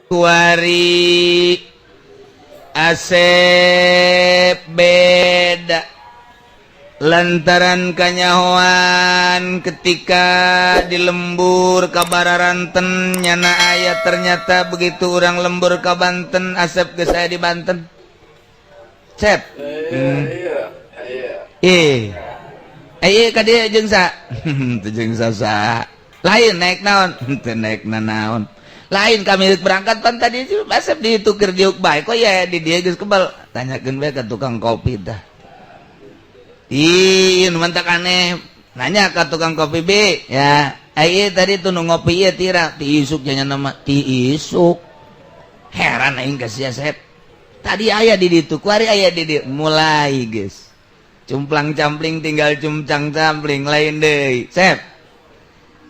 Kuari asep beda lantaran kanyahoan ketika di lembur kabararanten nyana ayat ternyata begitu orang lembur ka Banten asep geus aya di Banten cep ka dieu jeung sa teu jeung sa lain naik naon teu naik naon lain kami berangkat pan tadi asep ditukir diuk bae kok ya di dieu geus kebal tanyakeun bae ka tukang kopi tah ih mantak aneh nanya ke tukang kopi B ya ayo tadi tuh ngopi ya tira ti isuk jangan nama ti isuk heran aing kasih Asep tadi ayah di ditu kuari ayah di ditu mulai guys cumplang campling tinggal cumcang campling lain deh Sep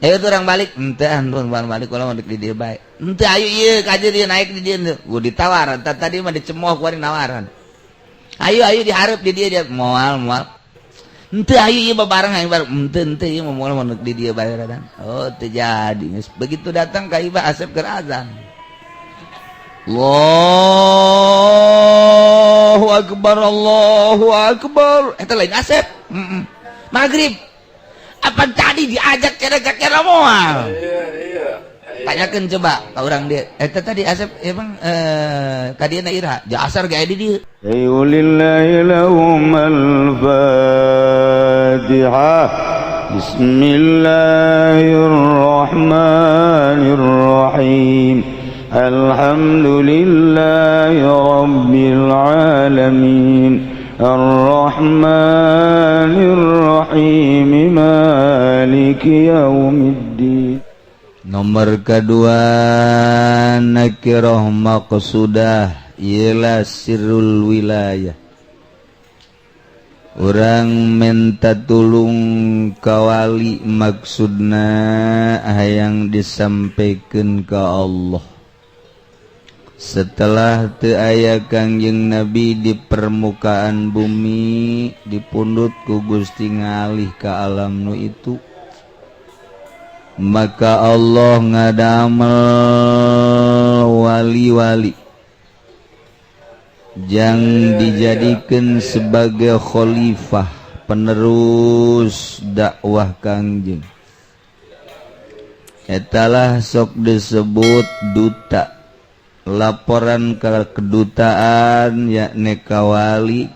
ayo tuh orang balik ente antuan balik kalau mau di dia baik ente ayo iya kaje dia naik di dia gue ditawar tadi mah dicemoh kuari nawaran ayo diharap di dia mual ente ayo ieu babareng aing bareng ente ieu moal manuk di dieu bayaran oh teu jadi begitu datang ka iba Asep keur azan Allahu akbar eta lain Asep magrib apa tadi diajak kira-kira moal tanyakeun coba ka urang dia eta tadi Asep emang kadieuna ira ja asar ge di dieu lillahi lahumul fatihah bismillahirrahmanirrahim alhamdulillahi rabbil alamin arrahmanirrahim maliki yaumiddin. Nomor kedua nakirah maqsudah ialah sirrul wilayah. Orang minta tulung kawali maksudna hayang disampaikan ke Allah. Setelah teu aya Kangjeng Nabi di permukaan bumi dipundut ku Gusti ngalih ka alam nu itu, maka Allah ngadamel wali-wali yang dijadikan sebagai khalifah penerus dakwah Kangjeng. Etalah sok disebut duta. Laporan ke kedutaan yakni kawali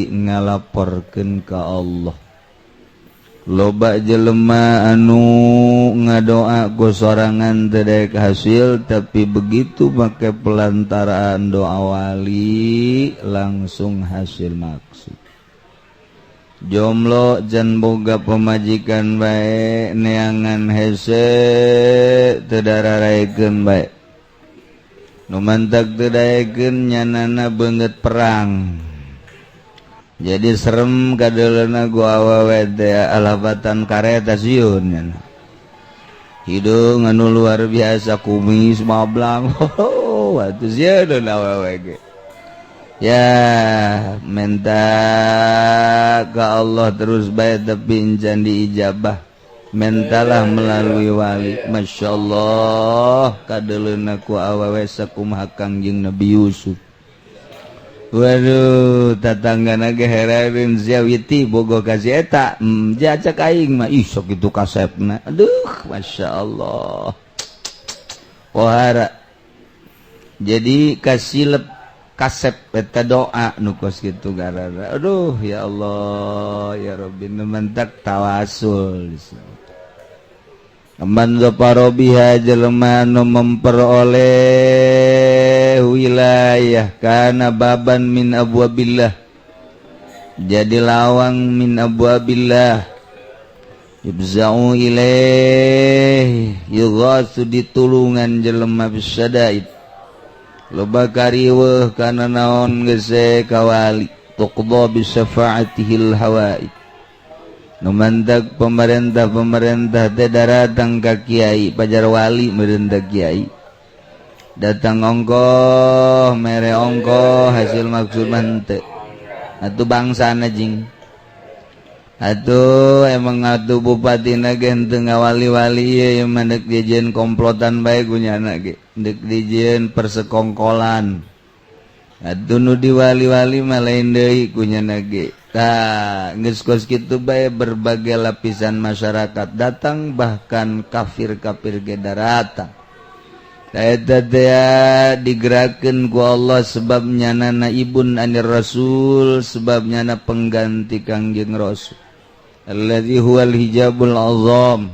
ngalaporkeun ka Allah. Loba jelema anu ngadoa ku sorangan teu daek hasil tapi begitu make pelantaraan doa wali langsung hasil maksud. Jomblo jan boga pemajikan bae neangan hese teu dararaekeun bae. Nu mantak teu daekeun nyanana beungeut perang. Jadi serem kadeulana gua awewe teh alabatan kareta sieun nya. Hidung anu luar biasa kumis mablang. Atuh sieun awewe ge. Ya, minta ka Allah terus bae tapi encan diijabah. Mentalah melalui wali. Masya Allah kadeulana ku awewe sakumaha Kangjeng Nabi Yusuf. Waduh tatanggana ge hereun Zawiti bogo ka si eta jacak aing mah ih sok kitu kasepna aduh Masya Allah pohara jadi kasilep kasep eta doa nu kos kitu garana aduh ya Allah ya Rabbi nu mentak tawasul Man zafarobiha jelema nu memperoleh wilayah kana baban min abwabillah jadi lawang min abwabillah yubza'u ilaih yughasu ditulungan jelema bisyadaid loba kariweuh kana naon geus kawali tuqda bisyafa'atihil hawaid nu mantak pemerintah teh datang ka kiai pajar wali merendah kiai datang ongkoh mere ongkoh hasil maksud mante atuh bangsana jing atuh emang atuh bupati na ge henteu ngawali-wali ieu mandek jajan komplotan bae gunyana ge dek dijieun persekongkolan atuh nu diwali-wali mah lain deui kunyana ge tah geus kos kitu bae berbagai lapisan masyarakat datang bahkan kafir-kafir ge datang eta teh digerakkeun ku Allah sebab nyana ibun anir rasul sebab nyana pengganti Kangjeng Rasul alladzi huwal hijabul azam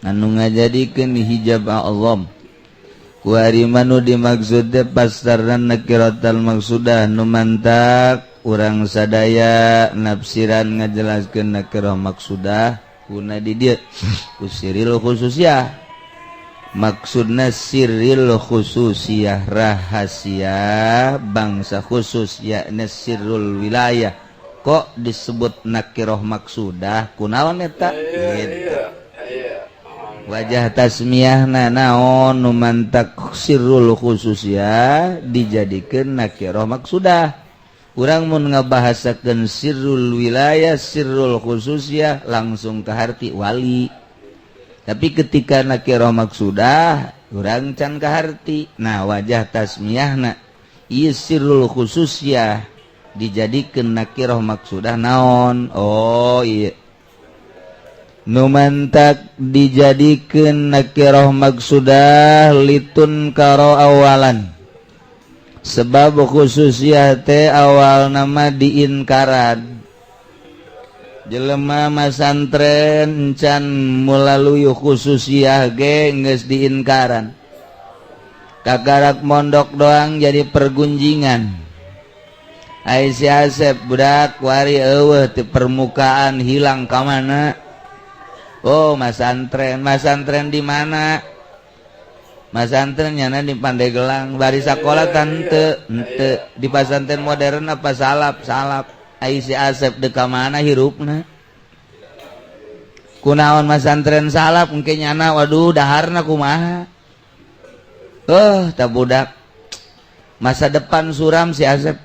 anu ngajadikeun hijab azam ku ari manu dimaksud teh pastarna nakiratal maksudah nu mantak urang sadaya nafsiran ngajelaskeun nakirah maksudah kuna di dieu ku siril khususiyah maksudna siril khususiyah rahasia bangsa khusus yakni sirrul wilayah kok disebut nakirah maksudah kunaon eta gitu wajah tasmiyahna naon nu mantak sirrul khususiyah dijadikeun nakirah maksudah urang mun ngabahasakeun sirrul wilayah sirrul khususiyah langsung ke harti wali tapi ketika nakirah maksudah urang can ke harti nah wajah tasmiyahna ieu sirrul khususiyah dijadikeun nakirah maksudah naon oh iya nu mantak dijadikeun nakirah maksudah litun karo awalan sebab khususiyah teh awal nama diinkaran jelema masantren can melalui khususiyah ge geus diinkaran kagarak mondok doang jadi pergunjingan ai si Asep budak wari eueuh ti permukaan hilang ka mana oh masantren di mana masantren nyana di Pandeglang bari sakola tante ente di pasantren modern apa salap ai si Asep de ka mana hirupna kunaon masantren salap engke nyana waduh daharna kumaha tah budak masa depan suram si Asep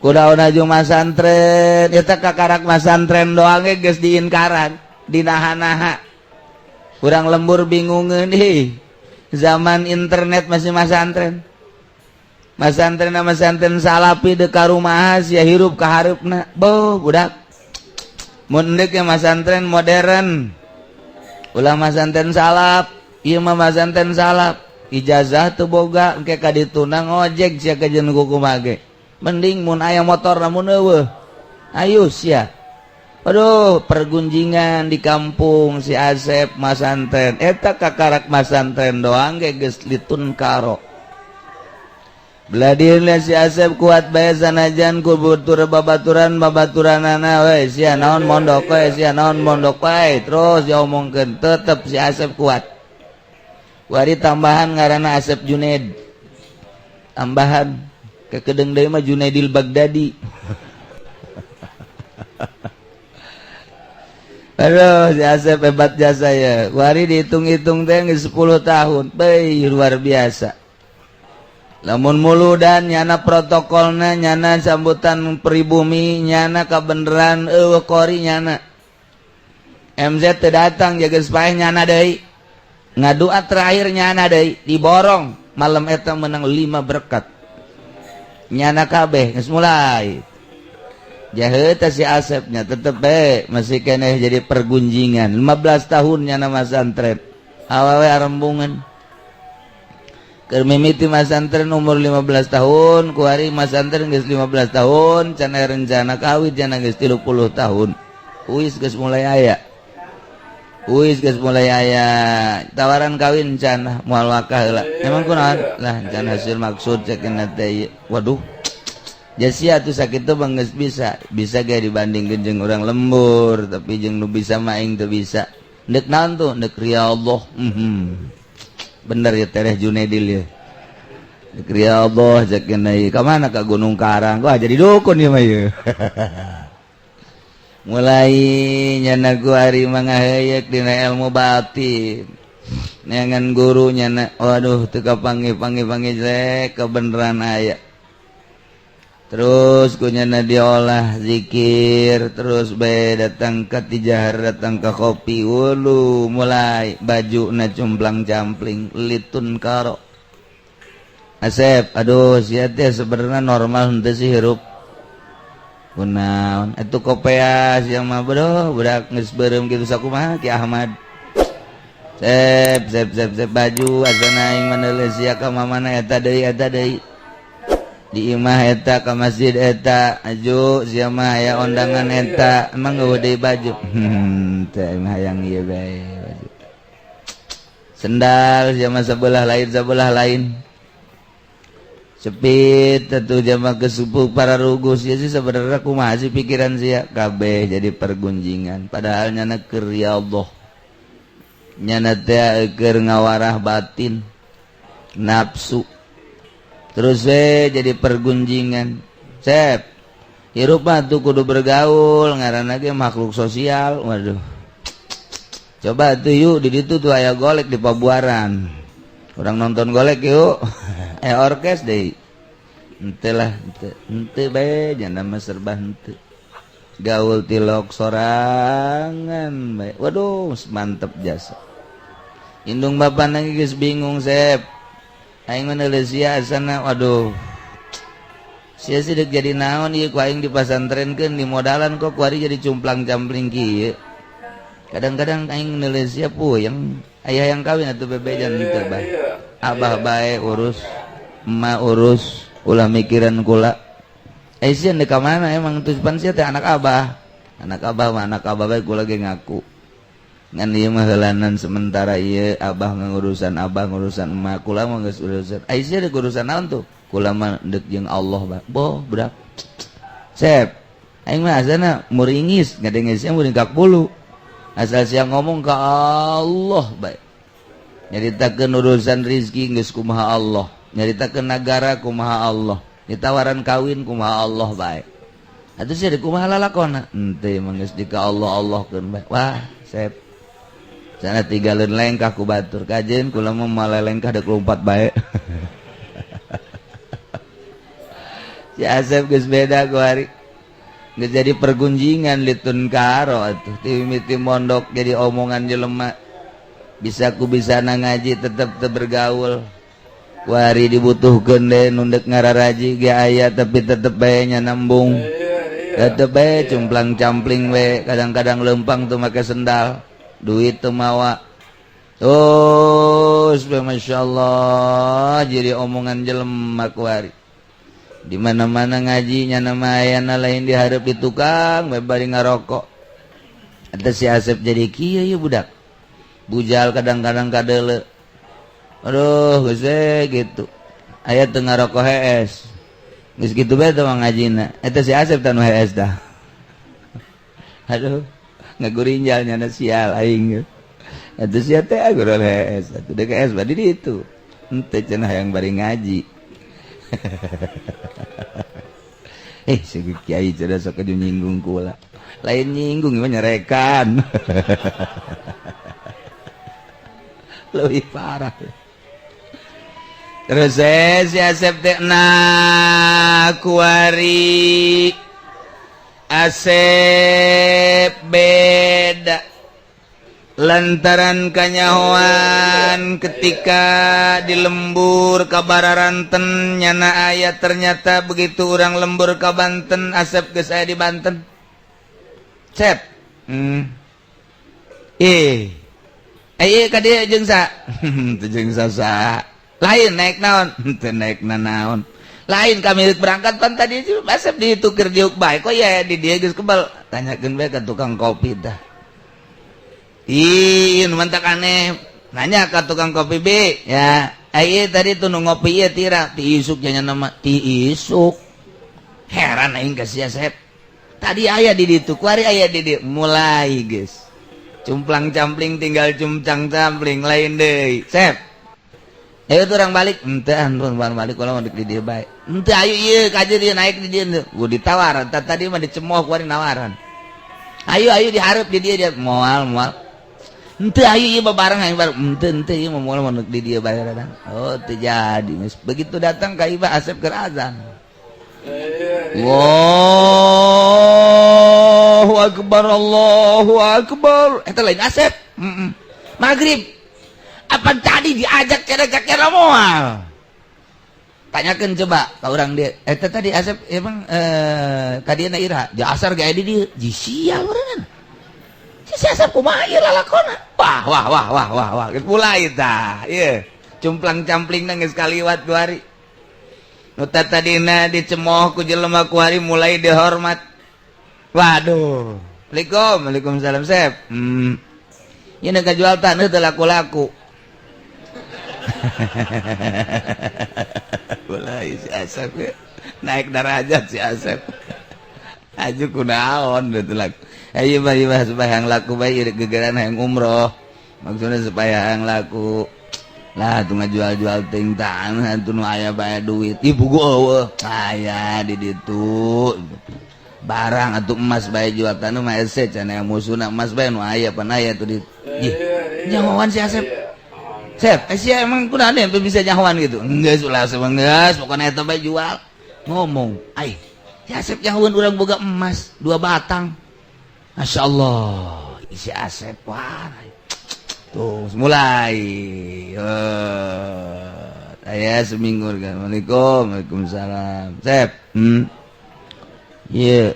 kunaon aju masantren eta kakarak masantren doang ge geus diinkaran dinaha-naha kurang lembur bingungeun zaman internet masih masantren salapi de ka rumaha sia hirup ka hareupna beuh budak mun deuk masantren modern ulah masantren salap ieu mah masantren salap ijazah teu boga engke ka dituna ngojek sia ka jeung kumaha ge mending mun aya motor namun eueuh ayo sia aduh pergunjingan di kampung si Asep masantren eta kakarak masantren doang ge geus litun karo beladirna si Asep kuat bae sanajan ku butur babaturanana we sia naon mondok we terus diomongkeun tetep si Asep kuat wari tambahan ngaranna Asep Junaid tambahan kekedeung deui mah Junaidil Baghdadi aduh si Asep hebat jasa ya wari dihitung-hitung teh 10 tahun beuh luar biasa lamun muludan nyana protokolna nyana sambutan pribumi nyana kabeneran eueuh kori nyana MZ teu datang jaga supaya nyana deui ngadua terakhir nyana deui diborong malam eta menang 5 berkat nyana kabeh geus mulai jaheut si Asepnya tetep masih keneh jadi pergunjingan 15 tahun nyana masantren awewe arembungan keur mimiti masantren umur 15 tahun ku ari masantren geus 15 tahun can rencana kawin cenah geus 30 tahun uis geus mulai aya tawaran kawin can moal wakah heula emang kunaon lah can hasil maksud cekeuna teh waduh jasi atuh sakitu mah geus bisa ge dibandingkeun jeung urang lembur tapi jeung nu bisa mah aing teu bisa deuk naon tuh deuk riyadhah bener ya tereh Junaidil ya deuk riyadhah cekeuna ieu ka mana ka Gunung Karang wah jadi dukun ieu mah ieu mulai nyana ku ari mangaheyeuk dina ilmu batin neangan guru nyana waduh teu kapanggih jelek kebeneran aya terus kunyana diolah zikir, terus bae datang ke tijahar, datang ke kopi, wulu mulai baju na cumplang campling litun karo Asep, aduh sia teh sebenarnya normal henteu sih hirup kunaon atuh kopea sia mah bro budak geus beureum kitu sakumaha Ki Ahmad sep baju asana aing maneuleun sia ka mamana eta deui di imah eta ka masjid eta aju sia mah aya ondangan eta emang eueuh deui baju teh mah hayang ieu bae baju sendal sia mah sabelah lain cepit atuh jama kesupuh para rugus ya sih sebenarnya kumaha sih pikiran sia kabeh jadi pergunjingan padahal nyana keur ya Allah nyana teh keur ngawarah batin nafsu terus jadi pergunjingan Sep hirup mah tuh kudu bergaul ngaranna ge makhluk sosial waduh coba tuh yuk di ditu tuh aya golek di pabuaran orang nonton golek yuk orkes deh ente lah ente bae jangan nama serba ente gaul tilok sorangan bae waduh mantep jasa indung bapak nangis geus bingung Sep aing maneuleun sia asana waduh sia sih dek jadi naon ieu ku aing dipasantrenkeun di modalan kok kuari jadi cumplang campling kieu kadang-kadang aing maneuleun sia puyeng ayah yang kawin atuh bebejan henteu bae abah bae urus emak urus ulah mikiran kula Aisyah di kamana emang tujuan sia teh anak abah mah anak abah bae kula ge ngaku ngan ieu mah heulanan sementara ieu abah ngurusan abah ngurusan emak kula mah geus urusan Aisyah deuk urusan naon tuh kula mah deuk jeung Allah bae boh budak Sep aing mah asana muringis ngadengesnya muring kak bulu asal sia ngomong ka Allah bae nyaritakeun urusan rezeki geus kumaha Allah nyaritakeun negara kumaha Allah ditawaran kawin kumaha Allah bae atuh sia kumaha lalakonna henteu mah geus di ka Allah-Allahkeun bae wah Sep sana tinggalin lengkah ku batur kajen kula mah malah lengkah deuk lompat bae si Asep geus beda ku hari geus jadi pergunjingan litun karo atuh timiti mondok jadi omongan jelema bisa ku bisana ngaji tetep teu bergaul ku hari dibutuhkeun deh nundek ngararaji ge aya tapi tetep bae nya nambung tetep bae cumplang campling we kadang-kadang lempang tuh make sendal duit teu mawa terus masyaallah jadi omongan jelema ku hari di mana-mana ngaji nya nama ayana lain dihareup di tukang bae bari ngarokok eta si Asep jadi kieu ieu budak bujal kadang-kadang kadeule aduh geus gitu aya teu ngarokok hees geus kitu bae teh ngajina eta si Asep teh nu hees dah aduh ngagurinjal nya sial aing eta sia teh guru hees atuh deuk hees badi ditu henteu cenah hayang bari ngaji si kiai cerdas sok nyinggung kula lain nyinggung mah nyerekan lebih parah terus si Asep teh kuari Asep beda lantaran kanyahoan ketika di lembur ka Bararanten nyana aya ternyata begitu orang lembur ka Banten Asep geus aya di Banten Sep Ayo ka dieu jeung sa teu jeung sa lain naik naon teu naik naon lain kami berangkat pan tadi Asep ditu keur diuk bae kok ya di dieu geus kebal tanyakeun bae ka tukang kopi tah ih nu mantak aneh nanya ka tukang kopi B ya ayo tadi tuh nu ngopi ieu tira ti isuk nya nama ti isuk heran aing ka sia Sep tadi aya di ditu kuari aya di dieu mulai geus cumplang campling tinggal cumcang campling lain deui Sep ayo tuh orang balik henteu anun balik kalau mau di dieu bae henteu ayo ieu kaje dia naik di dieu gua ditawar tadi mah dicemoh kuari nawaran ayo dihareup di dieu dia moal henteu ayo ieu babareng aing bareng henteu ieu moal mau di dieu bae dadang oh teu jadi begitu datang ka iba Asep keur azan Allahu akbar, Allahu akbar. Eta lain Asep. Maghrib. Apa tadi diajak cara moal? Tanyakan coba ke orang dia. Eta tadi Asep emang tadi na ira. Ja asar gaya di dia. Ji sial beneran. Si Asep kumaha ieu lalakonna? Wah. Geus mulai tah. Ieu. Cumplang-campling nang geus kaliwat 2 hari. Nu tadina dicemooh ku jelema ku hari mulai dihormat. Waduh. Waalaikumsalam Sep. Ieu nu kajual taneuh teu laku-laku. Mulai si Asep ya. Naik derajat si Asep. Aju kunaon teu laku. Ayo bah supaya yang laku bae gegeran yang umroh. Maksudnya supaya yang laku. Lah tuh ngajual-jual ting tanah tuh nu aya bae duit. Ibu gua aya di ditu. Barang atuh emas bae jual tanah mah ese cenah musuna emas bae nu aya pan aya tuh di. Nyahoan si Asep. Sep, sia emang kunaon yang bisa nyahoan gitu. Geus ulah sebengeus pokona eta bae jual. Ngomong, ai. Si Asep nyahoan urang boga emas 2 batang. Masyaallah, si Asep wah. Tuh, mulai. Saya seminggu kan. Waalaikumsalam. Sep. Iya.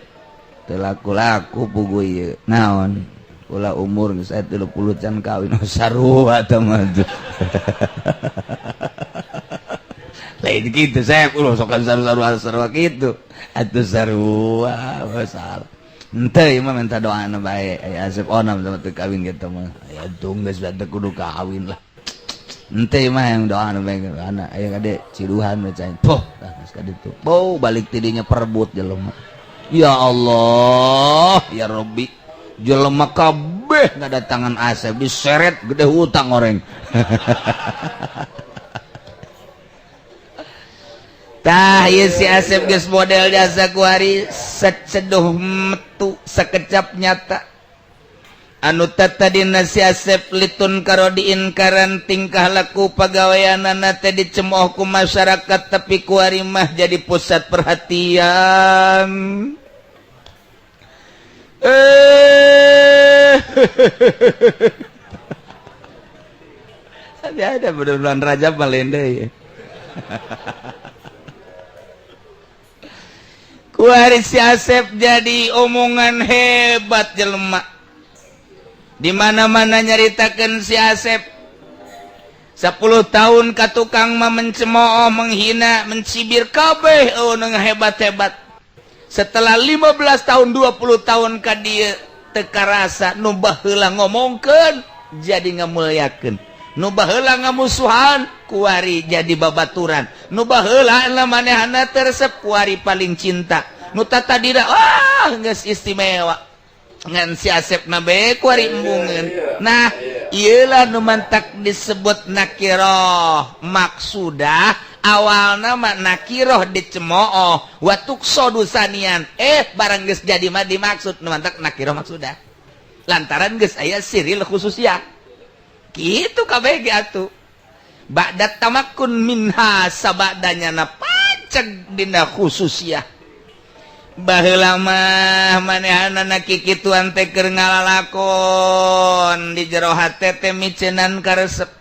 Telaku-laku pugu iya. Naon. Kula umur saya 30 can kawin. Sarua teman tuh. Lain gitu Sep. Ulah sokan sarua gitu. Atuh sarua. Masalah. Ente mah minta doa na bae aya Asep onam sama teu kawin gitu mah aya tung geus teu kudu kawin lah. Ente mah yang doa na bae anak aya kade ciduhan we cain poh tah geus ka ditu poh balik tidinya perebut jelema. Ya Allah ya Rabbi jelema kabeh ngadatangan Asep diseret gede hutang oreng. Tah ieu si Asep geus model jasa ku hari seduh metu sakecap nyata. Anu tadina si Asep litun karodiin karan tingkah laku pagaweanana teh dicemooh ku masyarakat tapi ku hari mah jadi pusat perhatian. Ada bulan Rajab Malende ya. Kuari si Asep jadi omongan hebat jelema. Di mana-mana nyaritakeun si Asep 10 tahun ka tukang mah mencemooh, menghina, mencibir kabeh nu hebat-hebat. Setelah 15 tahun 20 tahun ka dieu teu karasa nu baheula ngomongkeun jadi ngamulyakeun. Nu baheula ngamusuhan kuari jadi babaturan. Nu baheula manehna teresep kuari paling cinta. Nu tadina geus istimewa. Ngan si Asep na bae kuari embungeun. Nah, ieu lah nu mantak disebut nakirah maksudah. Awalna mah nakirah dicemooh wa tuqsadu sanian. Barang geus jadi mah dimaksud nu mantak nakirah maksudah. Lantaran geus aya siril khususiyah. Gitu kabeh ge atuh. Ba'da tamakkun minha sabadanya na paceg dina khususiyah. Baheula mah manehanana kikituan teh keur ngalalakon di jero hate teh micenan karesep.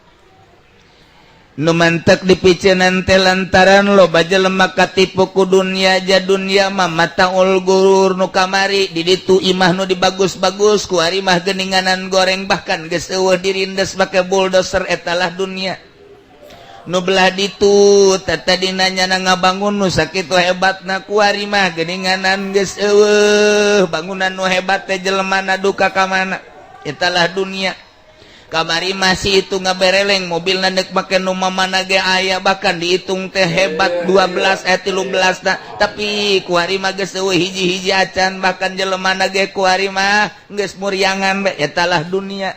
Nu mantek dipiceunan teh lantaran loba jelema katipu ku dunya ja dunya mah mataul gurur nu kamari di ditu imah nu dibagus-bagus ku ari mah geuninganan goreng bahkan geus eueuh dirindes make bulldozer etalah dunya. Nu belah ditu tadina nya ngabangun nu sakitu hebatna ku ari mah geuninganan geus eueuh bangunan nu hebat teh jelemana duka ka mana etalah dunia. Kamari masih itu ngabereleng mobil nandek make nu mamana ge aya bahkan dihitung teh hebat 12 13 tapi kuari mah geus eueuh hiji-hiji acan bahkan jelemana ge kuari mah geus muriangan we etalah dunia.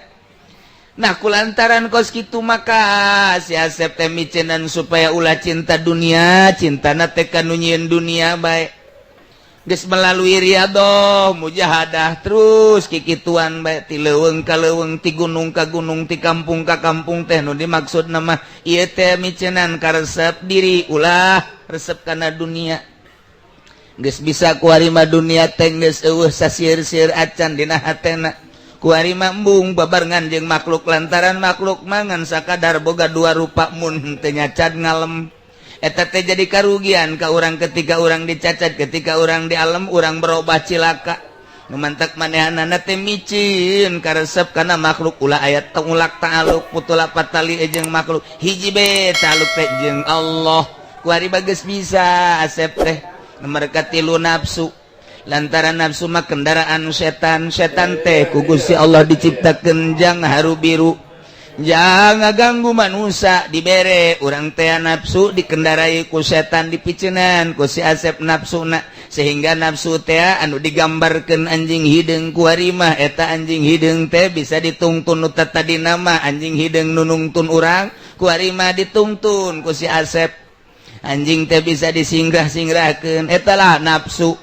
Nah kulantaran kos kitu maka si Asep teh micenan supaya ulah cinta dunia cintana teh ka nu nyieun dunia bae. Geus melalui riadoh mujahadah terus kikituan bae ti leuweung ka leuweung ti gunung ka gunung ti kampung ka kampung teh nu dimaksud nama ieu teh micenan karesep diri ulah resep kana dunia. geus bisa ku harima dunia teh geus eueuh sasieun-sieun acan dina hatena ku harima embung babarengan jeung makhluk lantaran makhluk mangan sakadar boga dua rupa mun teu nyacan ngalem eta teh jadi karugian ka urang ketika urang dicacat ketika urang di alam urang berubah cilaka mantak manehanana teh micin karesep kana makhluk ulah ayat tengulak ta'aluk putula patali jeung makhluk hiji be ta'aluk teh jeung Allah ku harima geus bisa asep teh nomor katilu nafsu lantaran nafsu mah kendaraan setan teh ku Gusti Allah diciptakeun jang haru biru jang ngaganggu manusia dibere urang teh nafsu dikendarai ku setan dipiceunan ku si Asep nafsuna sehingga nafsu teh anu digambarkeun anjing hideung ku harimah eta anjing hideung teh bisa ditungtun nu tadi nama anjing hideung nu nungtun urang ku harimah ditungtun ku si Asep anjing teh bisa disingrah-singrahkeun eta lah nafsu.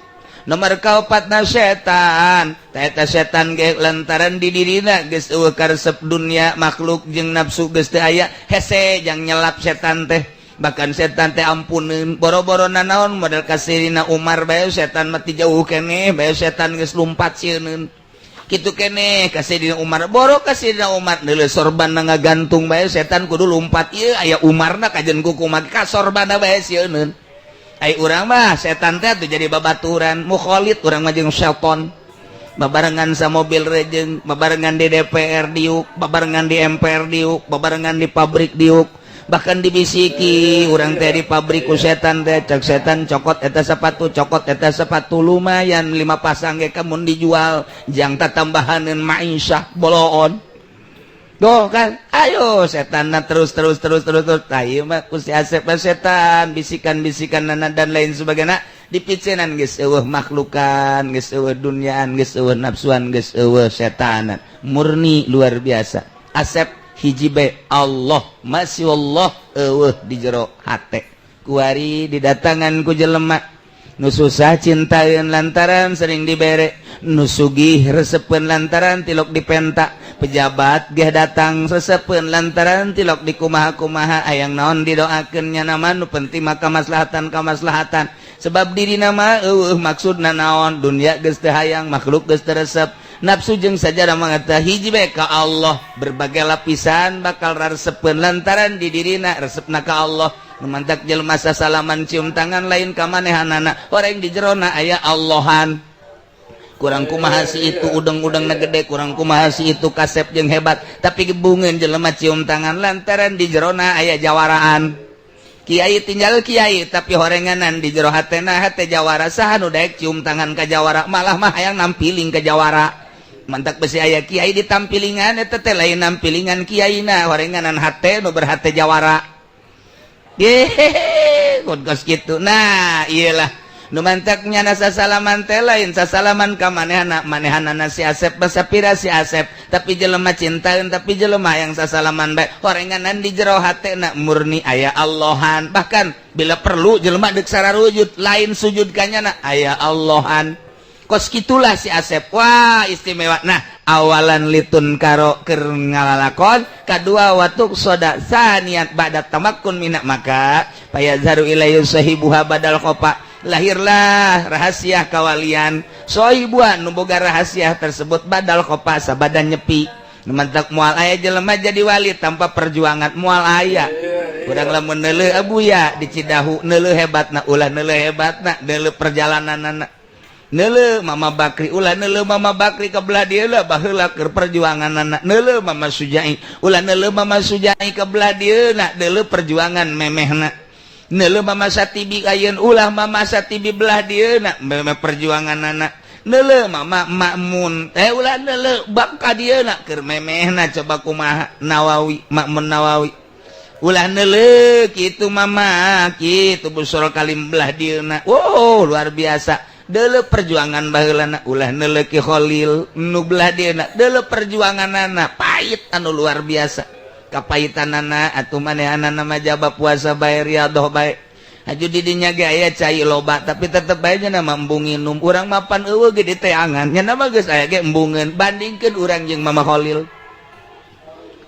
Nomor kaopatna setan eta setan ge lantaran di dirina geus eueuh karesep dunia makhluk jeung nafsu geus teu aya hese jang nyelap setan teh bahkan setan teh ampuneun boro-boro nanaon model kasirina Umar bae setan mati jauh keneh bae setan geus lumpat sieun kitu keneh kasirina Umar boro kasirina Umar deuleu sorban ngagantung bae setan kudu lumpat ieu aya Umarna kajen kuku make ka sorbanna bae sieun ai urang mah setan teh tuh jadi babaturan mukhalid urang mah jeung setan babarengan sa mobil rejeng babarengan di DPR diuk babarengan di MPR diuk babarengan di pabrik diuk bahkan dibisiki urang teh di pabrik ku setan teh cek setan cokot eta sepatu lumayan 5 pasang ge kamun dijual jang tatambahaneun maisha boloon doh kan ayo setan terus ayo mah ku si Asep setan bisikan dan lain sebagainya dipiceunan geus eueuh makhlukan geus eueuh dunyaan geus eueuh nafsuan geus eueuh setanan murni luar biasa Asep hiji be Allah masya Allah eueuh di jero hate kuari didatangan ku jelema nu susah cintaeun lantaran sering dibere nu sugih resepeun lantaran tilok dipenta pejabat geh datang resepeun lantaran tilok dikumaha-kumaha ayang naon didoakeun nya nama nu penting mah kamaslahatan sebab dirina mah eueuh maksudna naon dunia geus teu hayang makhluk geus teu resep nafsu jeung sajarah mangata hiji bae ka Allah berbagai lapisan bakal raresepeun lantaran di dirina resepna ka Allah mantak jelema sasalaman cium tangan lain ka manehanana orang di jerona aya Allahan kurang kumaha si itu udeng-udengna gede kurang kumaha si itu kasep jeung hebat tapi gebungeun jelema cium tangan lantaran di jerona aya jawaraan kiai tinggal kiai tapi horenganan di jero hatena hate jawara saha nu daek cium tangan ka jawara malah mah hayang nampiling ka jawara mantak besi aya kiai ditampilingan eta teh lain nampilingan kiaina horenganan hate nu berhate jawara yehehe kos gitu nah iyalah nu mantak nyana sasalaman teh lain sasalaman ka manehanana si Asep basapira si Asep tapi jelema cintaeun tapi jelema yang sasalaman bae horenganan di jero hatena murni aya Allahan bahkan bila perlu jelema deuk sararujud lain sujud ka nyana aya Allahan kos gitulah si Asep wah istimewa nah awalan litun karo keur ngalalakon kadua watuk soda saniat ba'da tamakkun minak maka payazharu ilayhi sahibuha badal khopa lahirlah rahasia kawalian sohibuha nu boga rahasia tersebut badal khopa sabadan nyepi mantak moal aya jelema jadi wali tanpa perjuangan moal aya urang lamun neuleuh abuya di Cidahu neuleuh hebatna ulah neuleuh hebatna neuleuh perjalananna neuleuh Mama Bakri ulah neuleuh Mama Bakri ka belah dieu lah baheula keur perjuanganna neuleuh Mama Sujai ulah neuleuh Mama Sujai ka belah dieu na neuleuh perjuangan memehna neuleuh Mama Satibi ayeun ulah Mama Satibi belah dieu na memeh perjuanganna neuleuh Mama Makmun ulah neuleuh bab ka dieu na keur memehna coba kumaha Nawawi Makmun Nawawi ulah neuleuh kitu Mama kitu busur kalim belah dieu na wow luar biasa deuleuh perjuangan baheulana ulah neuleuh Ki Khalil nu belah dieuna deuleuh perjuanganana pait anu luar biasa kapahitanana atuh manehanana mah jaba puasa bae riyadhah bae aju di dinya ge aya cai loba tapi tetep bae nya mah embung nginum urang mapan eueuh ge di teangan nya mah geus aya ge embungeun bandingkeun urang jeung Mama Khalil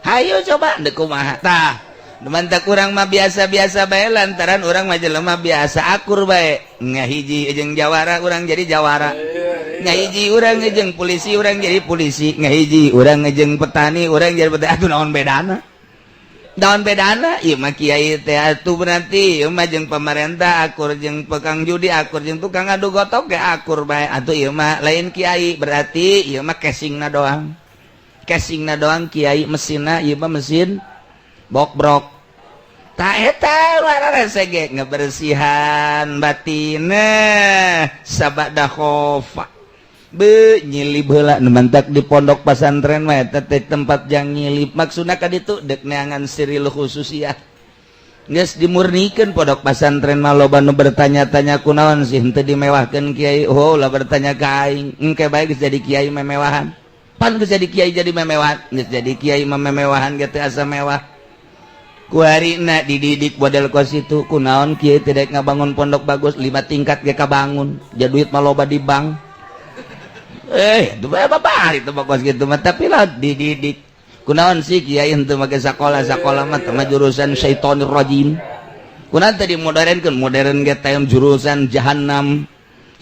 hayu coba deuk kumaha tah Mantak kurang mah biasa-biasa bae lantaran orang mah jelema biasa akur bae ngahiji jeung jawara orang jadi jawara ngahiji orang jeung polisi orang jadi polisi ngahiji orang jeung petani orang jadi petani atuh naon bedana ieu mah kiai teh atuh berarti ieu mah jeung pemerintah akur jeung tukang judi akur jeung tukang adu gotok ge akur bae atuh ieu mah lain kiai berarti ieu mah casingna doang kiai mesinna ieu mah mesin bok-brok tak eta rese ge ngebersihan batina sabada khofa be nyilip heula nu mantak di pondok pesantren mah eta teh tempat jang nyilip maksudna ka ditu deuk neangan siril khususiyah geus dimurnikeun pondok pesantren mah loba nu bertanya-tanya kunaon sih henteu dimewahkeun kiai oh lah bertanya ka aing engke bae geus jadi kiai memewahan pan geus jadi kiai jadi memewahan geus jadi kiai memewahan ge teh asa mewah ku harina dididik model kos itu kunaon kieu teh daek ngabangun pondok bagus 5 tingkat ge kabangun ja duit mah loba di bank itu bae babari teh kos kitu mah tapi lah dididik kunaon sih kiai henteu make sakola mah teh jurusan syaitonir rajim kunaon teh dimodernkeun modern ge teh jurusan jahannam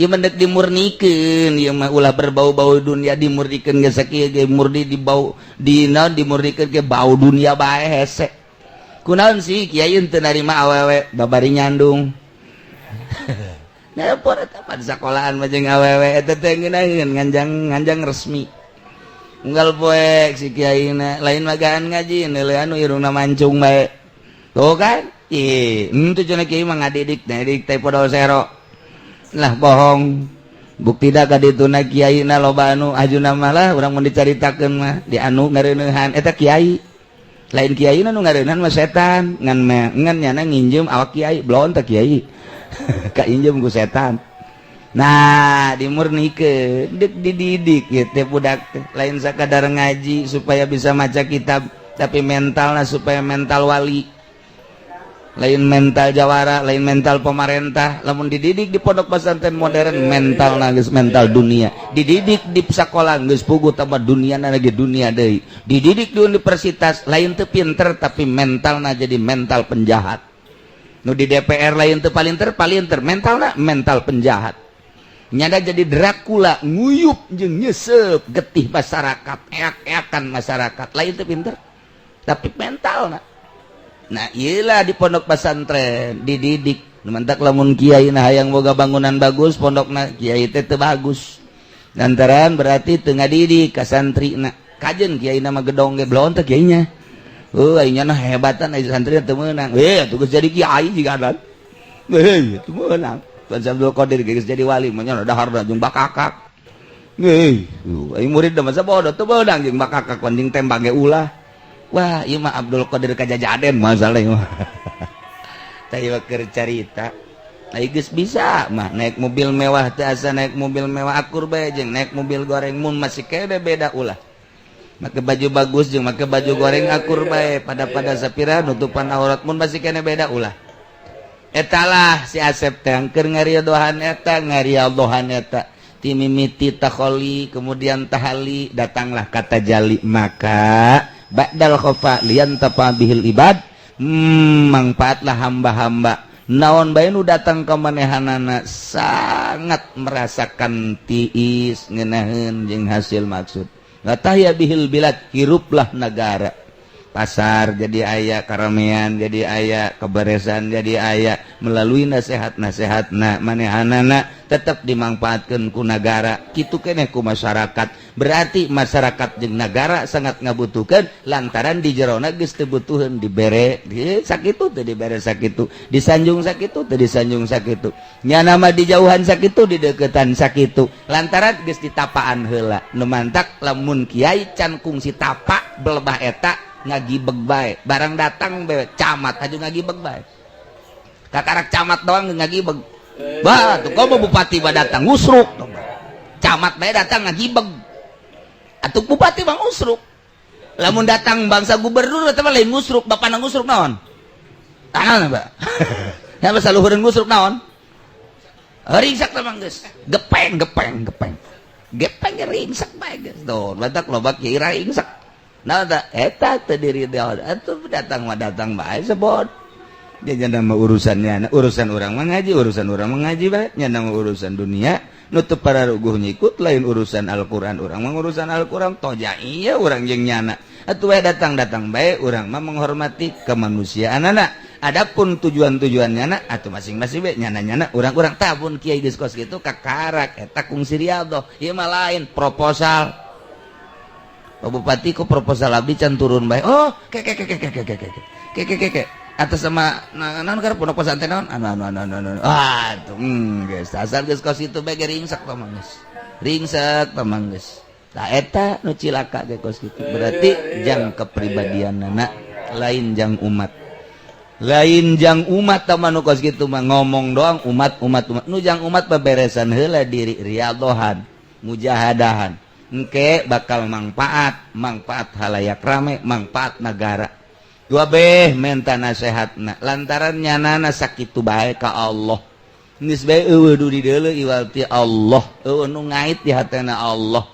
ieu mah deuk dimurnikeun ieu mah ulah berbau-bau dunia dimurnikeun ge sakieu ge murni dibau dina dimurnikeun ge bau dunia bae hese kunaon sih kiai teu narima awewe babari nyandung nepor eta pan sakolahan mah jeung awewe eta teh ngeunaheun nganjang resmi unggal poek si kiai na lain magaan ngaji neuleuh anu irungna mancung bae tuh kan henteu cenah kiai mah ngadidik teh podol sero lah bohong bukti da ka dituna kiai na loba anu ajuna mah lah urang mun dicaritakeun mah di anu ngareuneuhan eta kiai lain kiai nu ngareuneuhan mah setan ngan nyana nginjem awak kiai belon teh kiai ka injem ku setan nah dimurnikeun deuk dididik ieu teh budak teh lain sakadar ngaji supaya bisa maca kitab tapi mentalna supaya mental wali lain mental jawara lain mental pemerintah lamun dididik di pondok pesantren modern mentalna geus mental dunia dididik di sakola geus puguh tambah duniana lagi dunia deui dididik di universitas lain teu pinter tapi mentalna jadi mental penjahat nu di DPR lain teu palinter mentalna mental penjahat nyada jadi Dracula nguyup jeung nyesep getih masyarakat eak-eakan masyarakat lain teu pinter tapi mentalna nah iyalah di pondok pesantren dididik mantak lamun kiai nah hayang boga bangunan bagus pondokna kiai teh teu bagus lantaran berarti teu ngadidik ka santrina kajen kiai na mah gedong ge belon teh kiainya aingna hebatan ai santri teu meunang atuh geus jadi kiai jiganan teu meunang Tuan Abdul Qadir geus jadi wali mah nya daharna jeung bakakak aing murid da masa bodoh teu meunang jeung bakakak wanding tembak ge ulah wah ieu mah Abdul Qadir kajajaden masalah ieu mah tah ieu keur carita ai geus bisa mah naik mobil mewah teh asa naik mobil mewah akur bae jeung naik mobil goreng mun masih kede beda ulah make baju bagus jeung make baju goreng akur bae pada sapira nutupan aurat mun masih kene beda ulah etalah si Asep teh keur ngariadohan eta ti mimiti takholi kemudian tahali datanglah kata jali maka ba'dal khofa lian tapa bihil ibad manfaatlah hamba-hamba naon bae nu datang ka manehanana sangat merasakan tiis ngeunaheun jeung hasil maksud gatahya bihil bilad hiruplah negara pasar jadi aya karamean jadi aya keberesan jadi aya melalui nasihat-nasihatna manehanana tetap dimanfaatkeun ku negara kitu keneh ku masyarakat berarti masyarakat jeung negara sangat ngabutuhkeun lantaran di jerona geus teu butuheun dibere sakitu teu dibere sakitu disanjung sakitu teu disanjung sakitu nya nama di jauhan sakitu di deukeutan sakitu lantaran geus ditapaan heula nu mantak lamun kiai can kungsi tapa belebah eta ngagibeg bae barang datang bae camat aja ngagibeg bae kakarak camat doang ngagibeg bah tuh kau bupati bah datang ngusruk camat bae datang ngagibeg atuh bupati bang usruk lamun datang bangsa gubernur eta mah lain ngusruk bapana ngusruk naon tangan ba ya mah saluhureun ngusruk naon ringsak teh mah geus gepeng ringsak bae geus tuh batak loba kieu ringsak nah eta terdiri atuh datang bae sebot dia nama urusannya urusan orang mengaji bae nama urusan dunia nutup para ruguh nyikut lain urusan Al-Quran orang mengurusan Al-Quran toja iya orang jeung nyana atuh bae datang bae orang mah menghormati kemanusiaan anak. Adapun tujuan-tujuannya na atau masing-masing be nyana orang-orang tabun kiai diskurs gitu kakarak eta kungsi Riyadhah ieu mah lain proposal Pak Bupati ku proposal abdi can turun bae oh ke atas sama naon karep pondok pesantren naon anu tuh geus asal geus kos itu bae ringsek pamanggeus tah eta nu cilaka ge kos kitu berarti jang kepribadianna lain jang umat taman kos gitu mah ngomong doang umat nujang umat beberesan heula diri riyadhahan mujahadahan engke bakal manfaat halayak rame manfaat negara dua beh menta nasehatna lantaran nyanana sakitu bae ka Allah geus bae eueuh du di deuleu iwal ti Allah eueuh nu ngait di hatena Allah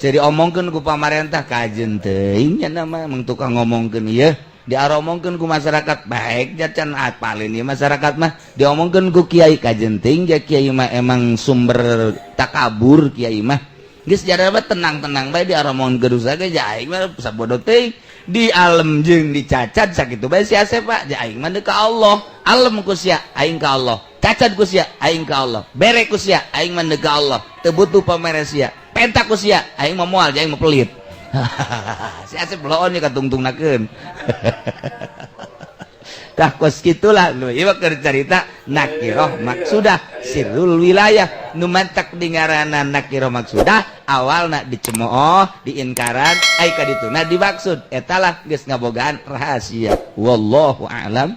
jadi omongkeun ku pamarentah kajeun teuing nya mah mung tukang ngomongkeun ieu diaromongkeun ku masyarakat baik jacan apalin ieu masyarakat mah diomongkeun ku kiai kajenting ja kiai mah emang sumber takabur kiai mah geus jadana mah tenang-tenang bae diaromongkeun dosa ge ja aing mah sabodo teuing di alam jeung dicacat sakitu bae sia Pak ja aing mah ka Allah alem ku sia aing ka Allah cacat ku sia aing ka Allah bere ku sia aing mah ka Allah teu butuh pamere sia pentak ku sia aing mah moal ja aing mah pelit si Asep loon nya katungtungnakeun tah kos kitulah nu ieu keur carita nakirah maksudah sirrul wilayah nu mantak dingarana nakirah maksudah awalna dicemooh diinkaran ai kadituna dimaksud eta lah geus ngabogaan rahasia wallahu a'lam